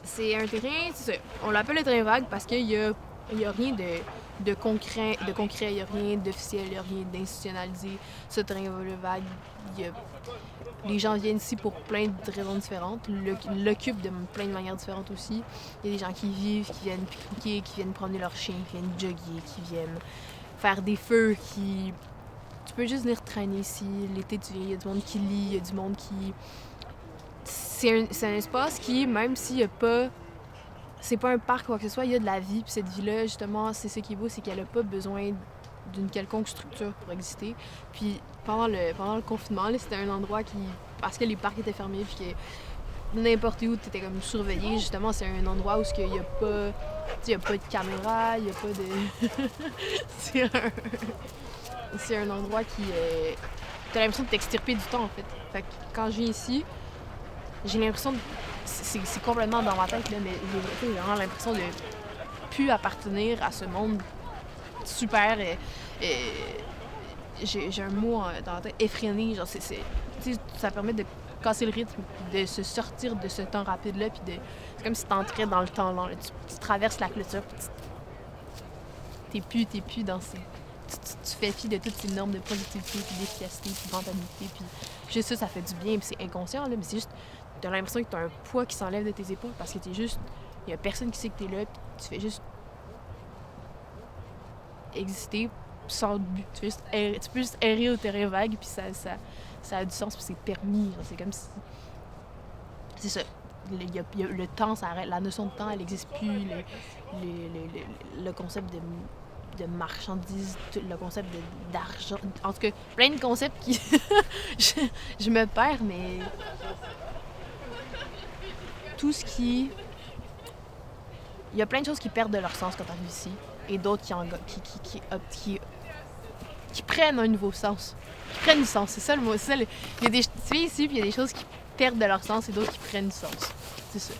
c'est un terrain, c'est ça, on l'appelle le terrain vague parce qu'il y a rien de concret, il n'y a rien d'officiel, il n'y a rien d'institutionnalisé. Ce terrain vague, les gens viennent ici pour plein de raisons différentes, l'occupent de plein de manières différentes aussi. Il y a des gens qui vivent, qui viennent pique-niquer, qui viennent promener leurs chiens, qui viennent jogger, qui viennent faire des feux, qui... Tu peux juste venir traîner ici. L'été, tu viens, il y a du monde qui lit, il y a du monde qui... C'est un espace qui, même s'il n'y a pas... C'est pas un parc ou quoi que ce soit, il y a de la vie. Puis cette vie-là, justement, c'est ce qui est beau, c'est qu'elle n'a pas besoin d'une quelconque structure pour exister. Puis pendant le confinement, là, c'était un endroit qui... Parce que les parcs étaient fermés, puis que n'importe où, tu étais comme surveillé, justement, c'est un endroit où il n'y a pas... Il n'y a pas de caméra, il n'y a pas de... c'est un endroit qui... T'as l'impression de t'extirper du temps, en fait. Fait que quand je viens ici, j'ai l'impression de... C'est complètement dans ma tête, là, mais j'ai vraiment l'impression de plus appartenir à ce monde super... j'ai un mot dans la tête, effréné, genre ça permet de casser le rythme, de se sortir de ce temps rapide-là, puis c'est comme si t'entrais dans le temps lent, là. Tu traverses la clôture, puis t'es plus dans ces... Tu fais fi de toutes ces normes de productivité, puis d'efficacité, puis de rentabilité, puis juste ça fait du bien, puis c'est inconscient, là, mais c'est juste... T'as l'impression que t'as un poids qui s'enlève de tes épaules parce que t'es juste... Il y a personne qui sait que t'es là, puis tu fais juste... exister sans but. Tu peux juste errer au terrain vague, puis ça a du sens, puis c'est permis. Genre, c'est comme si... C'est ça. Le temps s'arrête. La notion de temps, elle n'existe plus. Le concept de marchandises, le concept d'argent. En tout cas, plein de concepts qui... je me perds, mais... Tout ce qui... Il y a plein de choses qui perdent de leur sens quand t'arrives ici, et d'autres qui prennent un nouveau sens. Qui prennent du sens, c'est ça le mot. Il y a tu viens ici, puis il y a des choses qui perdent de leur sens et d'autres qui prennent du sens. C'est ça.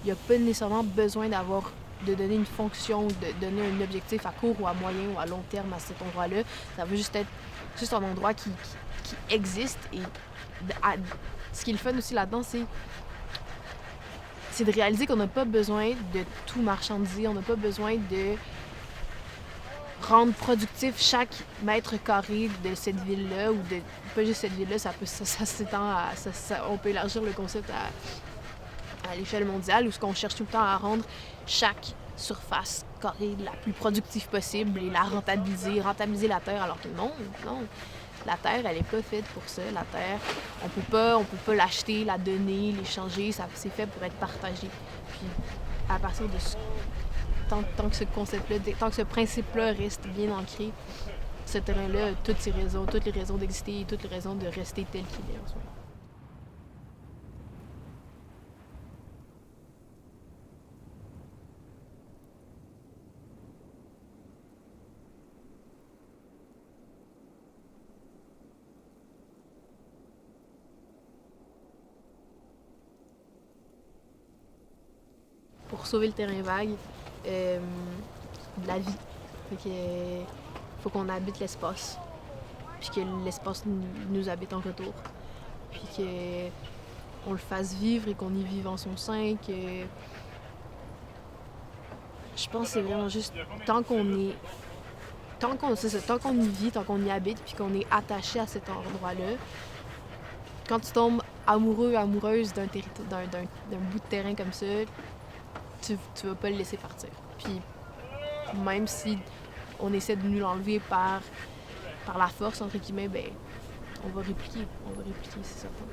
Il n'y a pas nécessairement besoin de donner une fonction, de donner un objectif à court ou à moyen ou à long terme à cet endroit-là. Ça veut juste être juste un endroit qui existe. Et ce qui est le fun aussi là-dedans, c'est de réaliser qu'on n'a pas besoin de tout marchandiser, on n'a pas besoin de rendre productif chaque mètre carré de cette ville-là, ou de pas juste cette ville-là, ça s'étend on peut élargir le concept à l'échelle mondiale, où ce qu'on cherche tout le temps à rendre chaque surface carrée la plus productive possible et la rentabiliser la terre, alors que non. La terre, elle est pas faite pour ça. La terre, on peut pas l'acheter, la donner, l'échanger. C'est fait pour être partagé. Puis, à partir de tant que ce concept-là, tant que ce principe-là reste bien ancré, ce terrain-là a toutes les raisons d'exister et toutes les raisons de rester tel qu'il est en ce moment. Pour sauver le terrain vague, de la vie. Fait que faut qu'on habite l'espace, puis que l'espace nous habite en retour, puis que on le fasse vivre et qu'on y vive en son sein. Que je pense que c'est vraiment juste tant qu'on y vit, tant qu'on y habite, puis qu'on est attaché à cet endroit-là, quand tu tombes amoureuse d'un bout de terrain comme ça, tu vas pas le laisser partir. Puis même si on essaie de nous l'enlever par la force, entre guillemets, ben on va répliquer, c'est certain.